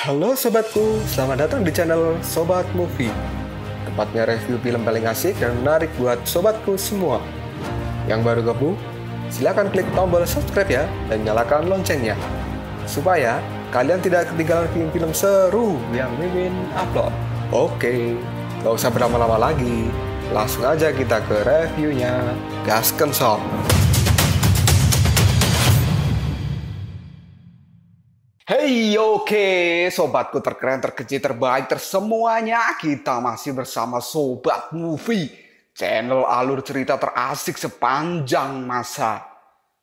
Halo sobatku, selamat datang di channel Sobat Movie. Tempatnya review film paling asik dan menarik buat sobatku semua. Yang baru gabung, silahkan klik tombol subscribe ya dan nyalakan loncengnya, supaya kalian tidak ketinggalan film-film seru yang Mimin upload. Oke, gak usah berlama-lama lagi, langsung aja kita ke reviewnya. Gasken sob. Hey, oke, sobatku terkeren, terkecil, terbaik, tersemuanya. Kita masih bersama Sobat Movie, channel alur cerita terasik sepanjang masa.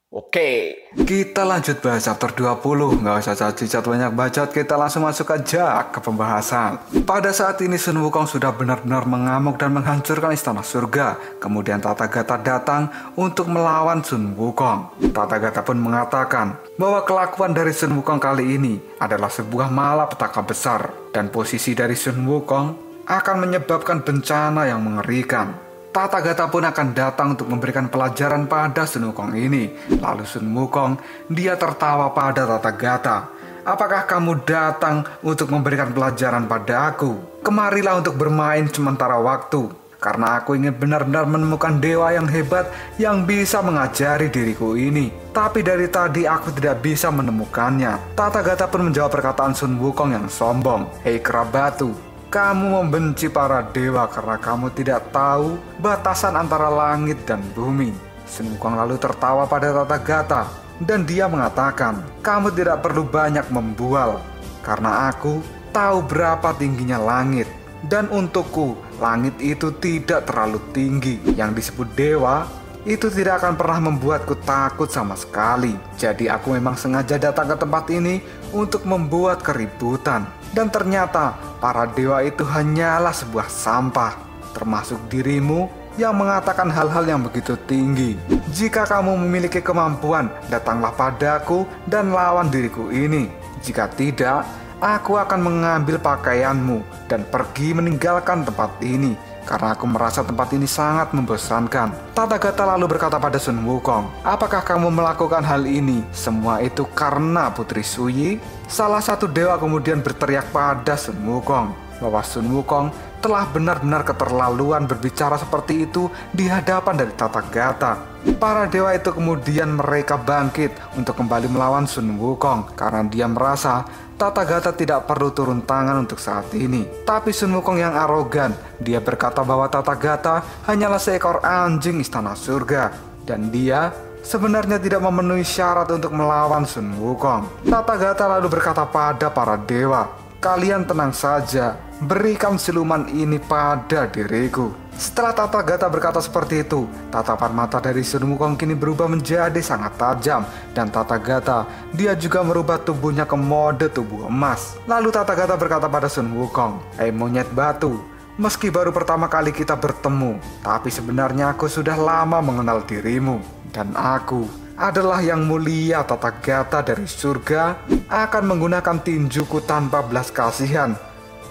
Oke, kita lanjut bahas chapter 20. Nggak usah cacat banyak bacot, kita langsung masuk aja ke pembahasan. Pada saat ini Sun Wukong sudah benar-benar mengamuk dan menghancurkan istana surga. Kemudian Tathagata datang untuk melawan Sun Wukong. Tathagata pun mengatakan bahwa kelakuan dari Sun Wukong kali ini adalah sebuah malapetaka besar, dan posisi dari Sun Wukong akan menyebabkan bencana yang mengerikan. Tathagata pun akan datang untuk memberikan pelajaran pada Sun Wukong ini. Lalu Sun Wukong, dia tertawa pada Tathagata. Apakah kamu datang untuk memberikan pelajaran pada aku? Kemarilah untuk bermain sementara waktu, karena aku ingin benar-benar menemukan dewa yang hebat yang bisa mengajari diriku ini. Tapi dari tadi aku tidak bisa menemukannya. Tathagata pun menjawab perkataan Sun Wukong yang sombong. Hei kerabatu, kamu membenci para dewa karena kamu tidak tahu batasan antara langit dan bumi. Sun Wukong lalu tertawa pada Tathagata dan dia mengatakan, kamu tidak perlu banyak membual karena aku tahu berapa tingginya langit. Dan untukku, langit itu tidak terlalu tinggi. Yang disebut dewa itu tidak akan pernah membuatku takut sama sekali. Jadi aku memang sengaja datang ke tempat ini untuk membuat keributan. Dan ternyata para dewa itu hanyalah sebuah sampah, termasuk dirimu yang mengatakan hal-hal yang begitu tinggi. Jika kamu memiliki kemampuan, datanglah padaku dan lawan diriku ini. Jika tidak, aku akan mengambil pakaianmu dan pergi meninggalkan tempat ini, karena aku merasa tempat ini sangat membosankan. Tathagata lalu berkata pada Sun Wukong, apakah kamu melakukan hal ini? Semua itu karena Putri Suyi? Salah satu dewa kemudian berteriak pada Sun Wukong bahwa Sun Wukong telah benar-benar keterlaluan berbicara seperti itu di hadapan dari Tathagata. Para dewa itu kemudian mereka bangkit untuk kembali melawan Sun Wukong karena dia merasa Tathagata tidak perlu turun tangan untuk saat ini. Tapi Sun Wukong yang arogan, dia berkata bahwa Tathagata hanyalah seekor anjing istana surga, dan dia sebenarnya tidak memenuhi syarat untuk melawan Sun Wukong. Tathagata lalu berkata pada para dewa, kalian tenang saja, berikan siluman ini pada diriku. Setelah Tathagata berkata seperti itu, tatapan mata dari Sun Wukong kini berubah menjadi sangat tajam. Dan Tathagata, dia juga merubah tubuhnya ke mode tubuh emas. Lalu Tathagata berkata pada Sun Wukong, hei monyet batu, meski baru pertama kali kita bertemu, tapi sebenarnya aku sudah lama mengenal dirimu. Dan aku adalah yang mulia Tathagata dari surga, akan menggunakan tinjuku tanpa belas kasihan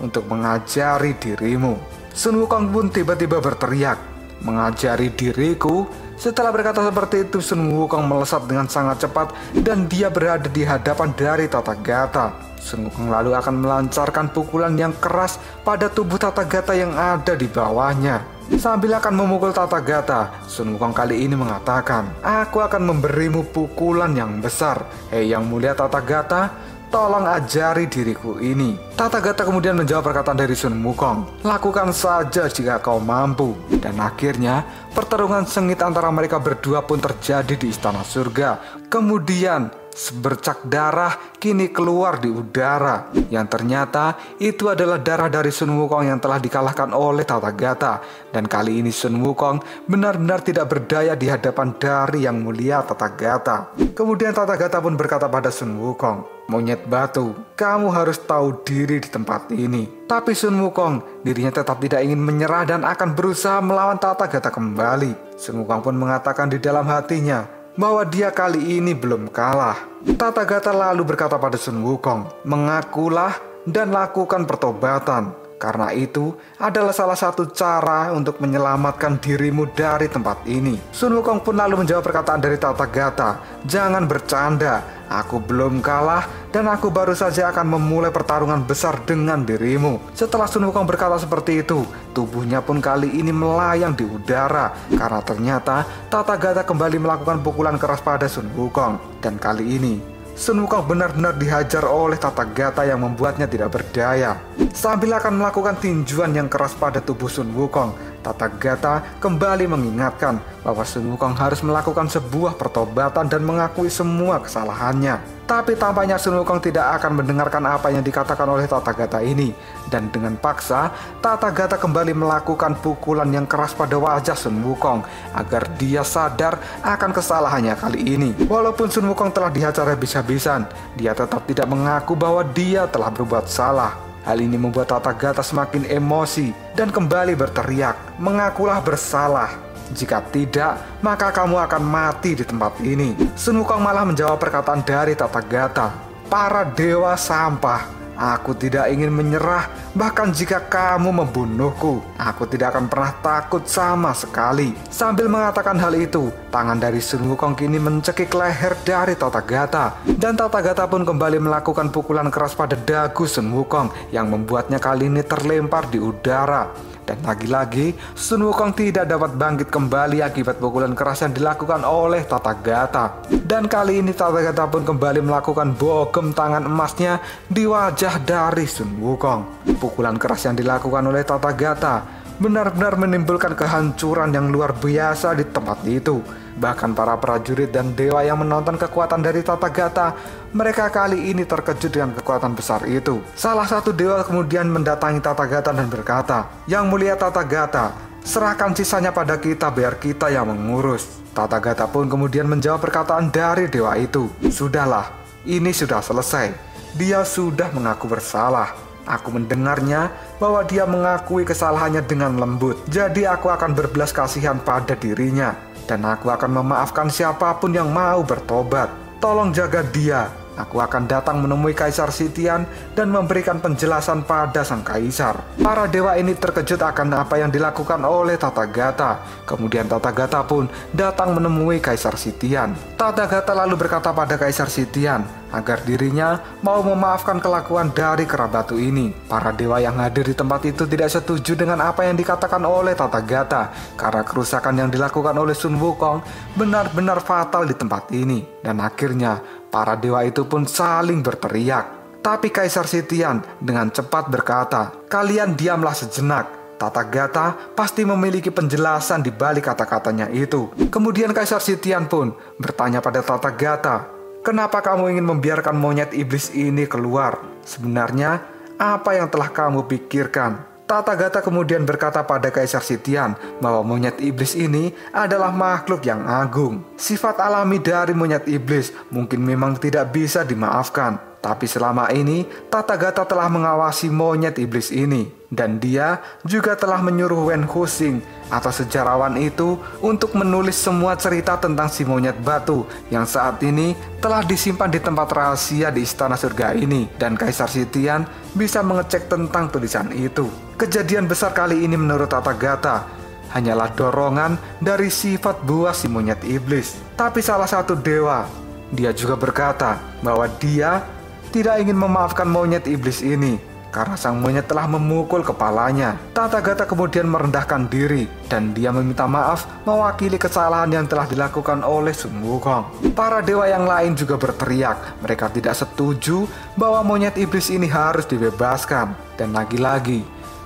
untuk mengajari dirimu. Sun Wukong pun tiba-tiba berteriak, mengajari diriku? Setelah berkata seperti itu, Sun Wukong melesat dengan sangat cepat dan dia berada di hadapan dari Tathagata. Sun Wukong lalu akan melancarkan pukulan yang keras pada tubuh Tathagata yang ada di bawahnya. Sambil akan memukul Tathagata, Sun Wukong kali ini mengatakan, aku akan memberimu pukulan yang besar. Hei yang mulia Tathagata, tolong ajari diriku ini. Tathagata kemudian menjawab perkataan dari Sun Wukong, lakukan saja jika kau mampu. Dan akhirnya pertarungan sengit antara mereka berdua pun terjadi di istana surga. Kemudian sebercak darah kini keluar di udara, yang ternyata itu adalah darah dari Sun Wukong yang telah dikalahkan oleh Tathagata. Dan kali ini Sun Wukong benar-benar tidak berdaya di hadapan dari yang mulia Tathagata. Kemudian Tathagata pun berkata pada Sun Wukong, monyet batu, kamu harus tahu diri di tempat ini. Tapi Sun Wukong, dirinya tetap tidak ingin menyerah dan akan berusaha melawan Tathagata kembali. Sun Wukong pun mengatakan di dalam hatinya bahwa dia kali ini belum kalah. Tathagata lalu berkata pada Sun Wukong, mengakulah dan lakukan pertobatan. Karena itu adalah salah satu cara untuk menyelamatkan dirimu dari tempat ini. Sun Wukong pun lalu menjawab perkataan dari Tathagata, "Jangan bercanda, aku belum kalah dan aku baru saja akan memulai pertarungan besar dengan dirimu." Setelah Sun Wukong berkata seperti itu, tubuhnya pun kali ini melayang di udara karena ternyata Tathagata kembali melakukan pukulan keras pada Sun Wukong. Dan kali ini Sun Wukong benar-benar dihajar oleh Tathagata yang membuatnya tidak berdaya. Sambil akan melakukan tinjuan yang keras pada tubuh Sun Wukong, Tathagata kembali mengingatkan bahwa Sun Wukong harus melakukan sebuah pertobatan dan mengakui semua kesalahannya. Tapi tampaknya Sun Wukong tidak akan mendengarkan apa yang dikatakan oleh Tathagata ini. Dan dengan paksa, Tathagata kembali melakukan pukulan yang keras pada wajah Sun Wukong agar dia sadar akan kesalahannya kali ini. Walaupun Sun Wukong telah dihajar habis-habisan, dia tetap tidak mengaku bahwa dia telah berbuat salah. Hal ini membuat Tathagata semakin emosi dan kembali berteriak, "Mengakulah bersalah. Jika tidak, maka kamu akan mati di tempat ini." Sun Wukong malah menjawab perkataan dari Tathagata, "Para dewa sampah, aku tidak ingin menyerah. Bahkan jika kamu membunuhku, aku tidak akan pernah takut sama sekali." Sambil mengatakan hal itu, tangan dari Sun Wukong kini mencekik leher dari Tathagata. Dan Tathagata pun kembali melakukan pukulan keras pada dagu Sun Wukong yang membuatnya kali ini terlempar di udara. Dan lagi-lagi Sun Wukong tidak dapat bangkit kembali akibat pukulan keras yang dilakukan oleh Tathagata. Dan kali ini Tathagata pun kembali melakukan bogem tangan emasnya di wajah dari Sun Wukong. Pukulan keras yang dilakukan oleh Tathagata benar-benar menimbulkan kehancuran yang luar biasa di tempat itu. Bahkan para prajurit dan dewa yang menonton kekuatan dari Tathagata, mereka kali ini terkejut dengan kekuatan besar itu. Salah satu dewa kemudian mendatangi Tathagata dan berkata, "Yang mulia Tathagata, serahkan sisanya pada kita biar kita yang mengurus." Tathagata pun kemudian menjawab perkataan dari dewa itu, "Sudahlah, ini sudah selesai. Dia sudah mengaku bersalah. Aku mendengarnya bahwa dia mengakui kesalahannya dengan lembut. Jadi aku akan berbelas kasihan pada dirinya. Dan aku akan memaafkan siapapun yang mau bertobat. Tolong jaga dia. Aku akan datang menemui Kaisar Sitian dan memberikan penjelasan pada sang kaisar." Para dewa ini terkejut akan apa yang dilakukan oleh Tathagata. Kemudian Tathagata pun datang menemui Kaisar Sitian. Tathagata lalu berkata pada Kaisar Sitian agar dirinya mau memaafkan kelakuan dari kera batu ini. Para dewa yang hadir di tempat itu tidak setuju dengan apa yang dikatakan oleh Tathagata karena kerusakan yang dilakukan oleh Sun Wukong benar-benar fatal di tempat ini. Dan akhirnya para dewa itu pun saling berteriak. Tapi Kaisar Sitian dengan cepat berkata, "Kalian diamlah sejenak. Tathagata pasti memiliki penjelasan di balik kata-katanya itu." Kemudian Kaisar Sitian pun bertanya pada Tathagata, "Kenapa kamu ingin membiarkan monyet iblis ini keluar? Sebenarnya apa yang telah kamu pikirkan?" Tathagata kemudian berkata pada Kaisar Sitian bahwa monyet iblis ini adalah makhluk yang agung. Sifat alami dari monyet iblis mungkin memang tidak bisa dimaafkan. Tapi selama ini Tathagata telah mengawasi monyet iblis ini. Dan dia juga telah menyuruh Wen Huxing atau sejarawan itu untuk menulis semua cerita tentang si monyet batu yang saat ini telah disimpan di tempat rahasia di Istana Surga ini. Dan Kaisar Sitian bisa mengecek tentang tulisan itu. Kejadian besar kali ini menurut Tathagata hanyalah dorongan dari sifat buas si monyet iblis. Tapi salah satu dewa, dia juga berkata bahwa dia tidak ingin memaafkan monyet iblis ini karena sang monyet telah memukul kepalanya. Tathagata kemudian merendahkan diri dan dia meminta maaf mewakili kesalahan yang telah dilakukan oleh Sun Wukong. Para dewa yang lain juga berteriak. Mereka tidak setuju bahwa monyet iblis ini harus dibebaskan. Dan lagi-lagi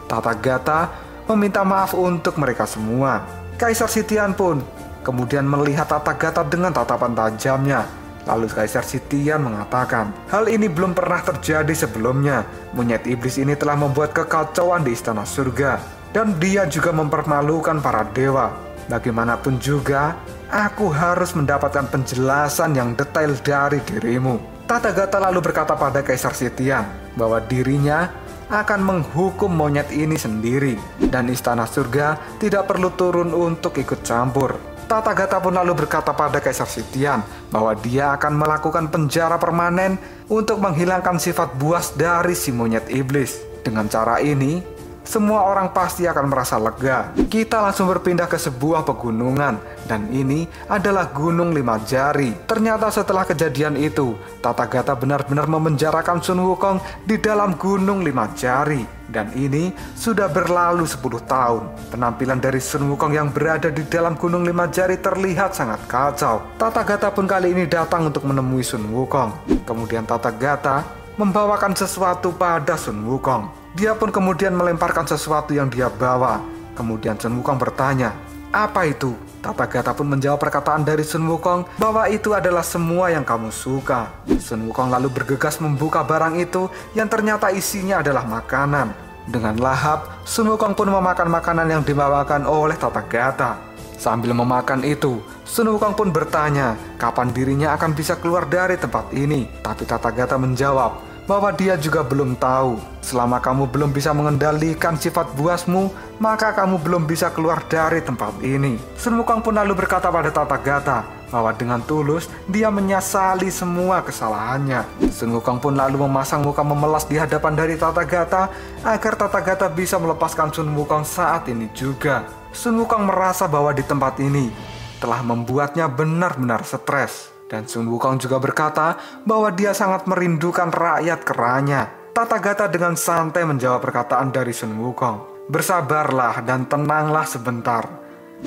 Tathagata meminta maaf untuk mereka semua. Kaisar Sitian pun kemudian melihat Tathagata dengan tatapan tajamnya. Lalu Kaisar Sitian mengatakan, "Hal ini belum pernah terjadi sebelumnya. Monyet iblis ini telah membuat kekacauan di Istana Surga. Dan dia juga mempermalukan para dewa. Bagaimanapun juga, aku harus mendapatkan penjelasan yang detail dari dirimu." Tathagata lalu berkata pada Kaisar Sitian bahwa dirinya akan menghukum monyet ini sendiri. Dan Istana Surga tidak perlu turun untuk ikut campur. Tathagata pun lalu berkata pada Kaisar Sitian bahwa dia akan melakukan penjara permanen untuk menghilangkan sifat buas dari si monyet iblis. Dengan cara ini, semua orang pasti akan merasa lega. Kita langsung berpindah ke sebuah pegunungan, dan ini adalah Gunung Lima Jari. Ternyata setelah kejadian itu, Tathagata benar-benar memenjarakan Sun Wukong di dalam Gunung Lima Jari. Dan ini sudah berlalu 10 tahun. Penampilan dari Sun Wukong yang berada di dalam Gunung Lima Jari terlihat sangat kacau. Tathagata pun kali ini datang untuk menemui Sun Wukong. Kemudian Tathagata membawakan sesuatu pada Sun Wukong. Dia pun kemudian melemparkan sesuatu yang dia bawa. Kemudian Sun Wukong bertanya, "Apa itu?" Tathagata pun menjawab perkataan dari Sun Wukong bahwa itu adalah semua yang kamu suka. Sun Wukong lalu bergegas membuka barang itu yang ternyata isinya adalah makanan. Dengan lahap, Sun Wukong pun memakan makanan yang dibawakan oleh Tathagata. Sambil memakan itu, Sun Wukong pun bertanya kapan dirinya akan bisa keluar dari tempat ini. Tapi Tathagata menjawab bahwa dia juga belum tahu. Selama kamu belum bisa mengendalikan sifat buasmu, maka kamu belum bisa keluar dari tempat ini. Sun Wukong pun lalu berkata pada Tathagata bahwa dengan tulus dia menyesali semua kesalahannya. Sun Wukong pun lalu memasang muka memelas di hadapan dari Tathagata agar Tathagata bisa melepaskan Sun Wukong saat ini juga. Sun Wukong merasa bahwa di tempat ini telah membuatnya benar-benar stres. Dan Sun Wukong juga berkata bahwa dia sangat merindukan rakyat keranya. Tathagata dengan santai menjawab perkataan dari Sun Wukong. "Bersabarlah dan tenanglah sebentar.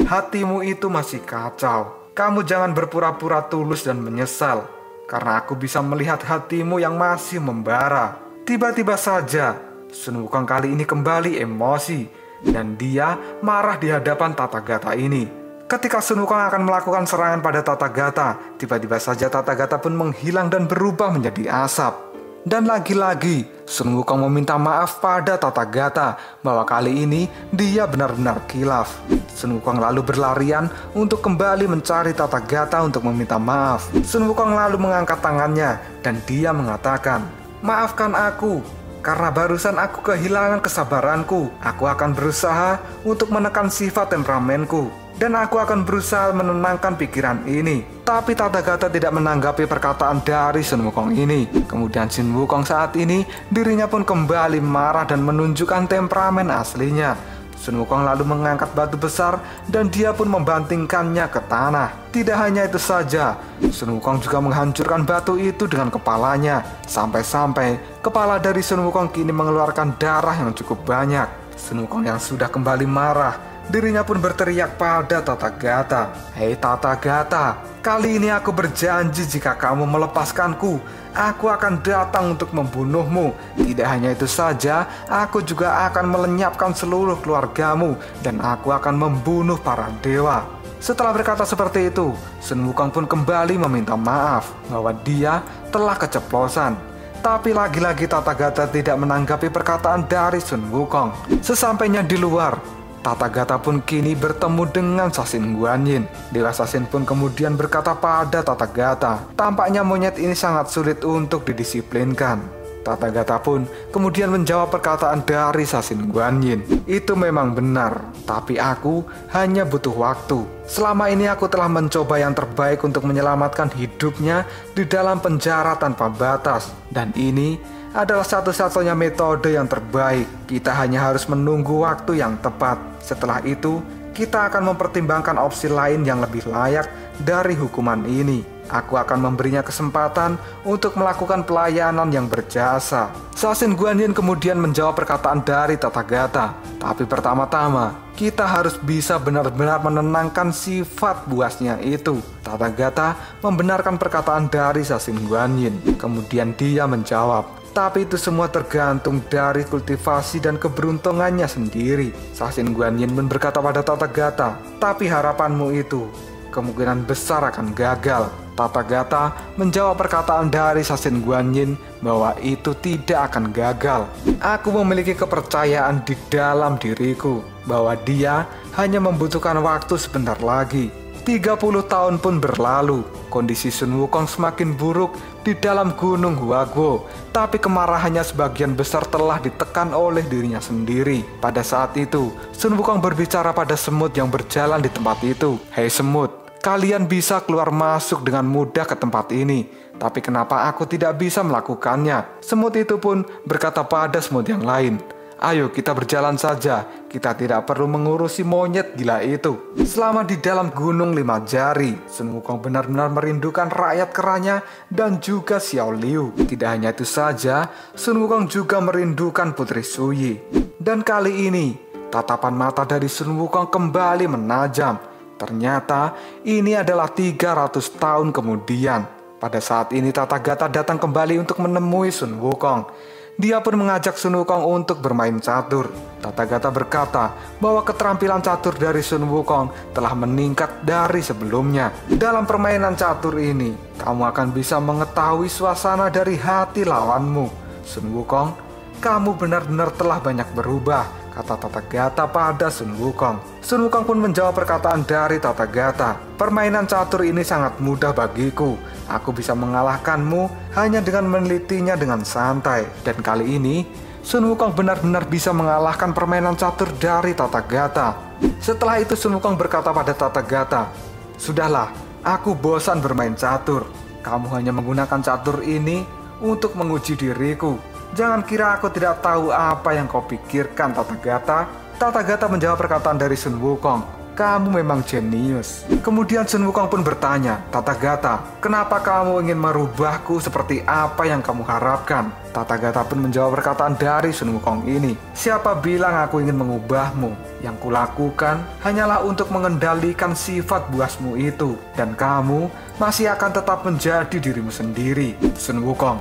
Hatimu itu masih kacau. Kamu jangan berpura-pura tulus dan menyesal, karena aku bisa melihat hatimu yang masih membara." Tiba-tiba saja Sun Wukong kali ini kembali emosi, dan dia marah di hadapan Tathagata ini. Ketika Sun Wukong akan melakukan serangan pada Tathagata, tiba-tiba saja Tathagata pun menghilang dan berubah menjadi asap. Dan lagi-lagi Sun Wukong meminta maaf pada Tathagata bahwa kali ini dia benar-benar kilaf. Sun Wukong lalu berlarian untuk kembali mencari Tathagata untuk meminta maaf. Sun Wukong lalu mengangkat tangannya dan dia mengatakan, "Maafkan aku, karena barusan aku kehilangan kesabaranku. Aku akan berusaha untuk menekan sifat temperamenku, dan aku akan berusaha menenangkan pikiran ini." Tapi Tathagata tidak menanggapi perkataan dari Sun Wukong ini. Kemudian Sun Wukong saat ini dirinya pun kembali marah dan menunjukkan temperamen aslinya. Sun Wukong lalu mengangkat batu besar dan dia pun membantingkannya ke tanah. Tidak hanya itu saja, Sun Wukong juga menghancurkan batu itu dengan kepalanya. Sampai-sampai kepala dari Sun Wukong kini mengeluarkan darah yang cukup banyak. Sun Wukong yang sudah kembali marah, dirinya pun berteriak pada Tathagata, "Hei Tathagata, kali ini aku berjanji jika kamu melepaskanku, aku akan datang untuk membunuhmu. Tidak hanya itu saja, aku juga akan melenyapkan seluruh keluargamu, dan aku akan membunuh para dewa." Setelah berkata seperti itu, Sun Wukong pun kembali meminta maaf bahwa dia telah keceplosan. Tapi lagi-lagi Tathagata tidak menanggapi perkataan dari Sun Wukong. Sesampainya di luar, Tathagata pun kini bertemu dengan Sasin Guanyin. Dewa Sasin pun kemudian berkata pada Tathagata, tampaknya monyet ini sangat sulit untuk didisiplinkan. Tathagata pun kemudian menjawab perkataan dari Sasin Guanyin. "Itu memang benar, tapi aku hanya butuh waktu. Selama ini aku telah mencoba yang terbaik untuk menyelamatkan hidupnya di dalam penjara tanpa batas. Dan ini adalah satu-satunya metode yang terbaik. Kita hanya harus menunggu waktu yang tepat. Setelah itu, kita akan mempertimbangkan opsi lain yang lebih layak dari hukuman ini. Aku akan memberinya kesempatan untuk melakukan pelayanan yang berjasa." Sasin Guanyin kemudian menjawab perkataan dari Tathagata. Tapi pertama-tama, kita harus bisa benar-benar menenangkan sifat buasnya itu. Tathagata membenarkan perkataan dari Sasin Guanyin. Kemudian dia menjawab, "Tapi itu semua tergantung dari kultivasi dan keberuntungannya sendiri." Sasin Guanyin pun berkata pada Tathagata, "Tapi harapanmu itu kemungkinan besar akan gagal." Tathagata menjawab perkataan dari Sasin Guanyin bahwa itu tidak akan gagal. "Aku memiliki kepercayaan di dalam diriku bahwa dia hanya membutuhkan waktu sebentar lagi." 30 tahun pun berlalu. Kondisi Sun Wukong semakin buruk di dalam Gunung Huaguo, tapi kemarahannya sebagian besar telah ditekan oleh dirinya sendiri. Pada saat itu, Sun Wukong berbicara pada semut yang berjalan di tempat itu, "Hei semut, kalian bisa keluar masuk dengan mudah ke tempat ini, tapi kenapa aku tidak bisa melakukannya?" Semut itu pun berkata pada semut yang lain, Ayo kita berjalan saja, kita tidak perlu mengurusi monyet gila itu. Selama di dalam gunung 5 jari, Sun Wukong benar-benar merindukan rakyat keranya dan juga Xiao Liu. Tidak hanya itu saja, Sun Wukong juga merindukan Putri Suyi. Dan kali ini, tatapan mata dari Sun Wukong kembali menajam. Ternyata ini adalah 300 tahun kemudian. Pada saat ini Tathagata datang kembali untuk menemui Sun Wukong. Dia pun mengajak Sun Wukong untuk bermain catur. Tathagata berkata bahwa keterampilan catur dari Sun Wukong telah meningkat dari sebelumnya. Dalam permainan catur ini, kamu akan bisa mengetahui suasana dari hati lawanmu. Sun Wukong, kamu benar-benar telah banyak berubah, kata Tathagata pada Sun Wukong. Sun Wukong pun menjawab perkataan dari Tathagata. Permainan catur ini sangat mudah bagiku. Aku bisa mengalahkanmu hanya dengan menelitinya dengan santai. Dan kali ini, Sun Wukong benar-benar bisa mengalahkan permainan catur dari Tathagata. Setelah itu Sun Wukong berkata pada Tathagata, "Sudahlah, aku bosan bermain catur. Kamu hanya menggunakan catur ini untuk menguji diriku. Jangan kira aku tidak tahu apa yang kau pikirkan, Tathagata." Tathagata menjawab perkataan dari Sun Wukong, "Kamu memang jenius." Kemudian Sun Wukong pun bertanya, "Tathagata, kenapa kamu ingin merubahku seperti apa yang kamu harapkan?" Tathagata pun menjawab perkataan dari Sun Wukong ini, "Siapa bilang aku ingin mengubahmu? Yang kulakukan hanyalah untuk mengendalikan sifat buasmu itu, dan kamu masih akan tetap menjadi dirimu sendiri." Sun Wukong,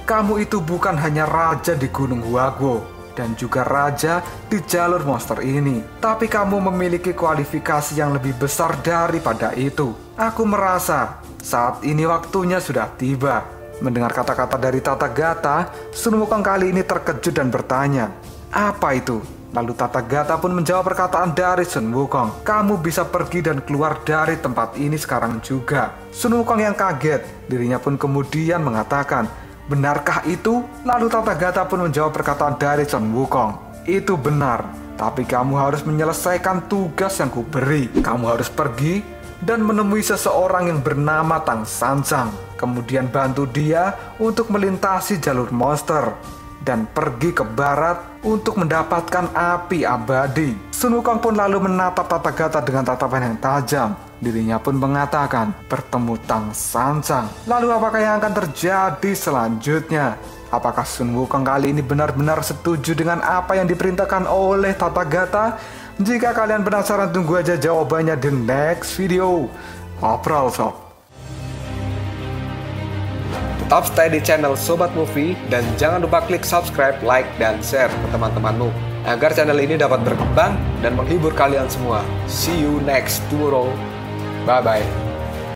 kamu itu bukan hanya raja di Gunung Huaguo dan juga raja di jalur monster ini, tapi kamu memiliki kualifikasi yang lebih besar daripada itu. Aku merasa saat ini waktunya sudah tiba. Mendengar kata-kata dari Tathagata, Sun Wukong kali ini terkejut dan bertanya, "Apa itu?" Lalu Tathagata pun menjawab perkataan dari Sun Wukong, "Kamu bisa pergi dan keluar dari tempat ini sekarang juga." Sun Wukong yang kaget, dirinya pun kemudian mengatakan, "Benarkah itu?" Lalu Tathagata pun menjawab perkataan dari Sun Wukong, "Itu benar, tapi kamu harus menyelesaikan tugas yang kuberi. Kamu harus pergi dan menemui seseorang yang bernama Tang Sanzang. Kemudian bantu dia untuk melintasi jalur monster dan pergi ke barat untuk mendapatkan api abadi." Sun Wukong pun lalu menatap Tathagata dengan tatapan yang tajam. Dirinya pun mengatakan, "Bertemu Tang Sanzang." Lalu apakah yang akan terjadi selanjutnya? Apakah Sun Wukong kali ini benar-benar setuju dengan apa yang diperintahkan oleh Tathagata? Jika kalian penasaran, tunggu aja jawabannya di next video. Ngobrol sob. Tetap stay di channel Sobat Movie dan jangan lupa klik subscribe, like, dan share ke teman-temanmu agar channel ini dapat berkembang dan menghibur kalian semua. See you next tomorrow. Bye-bye.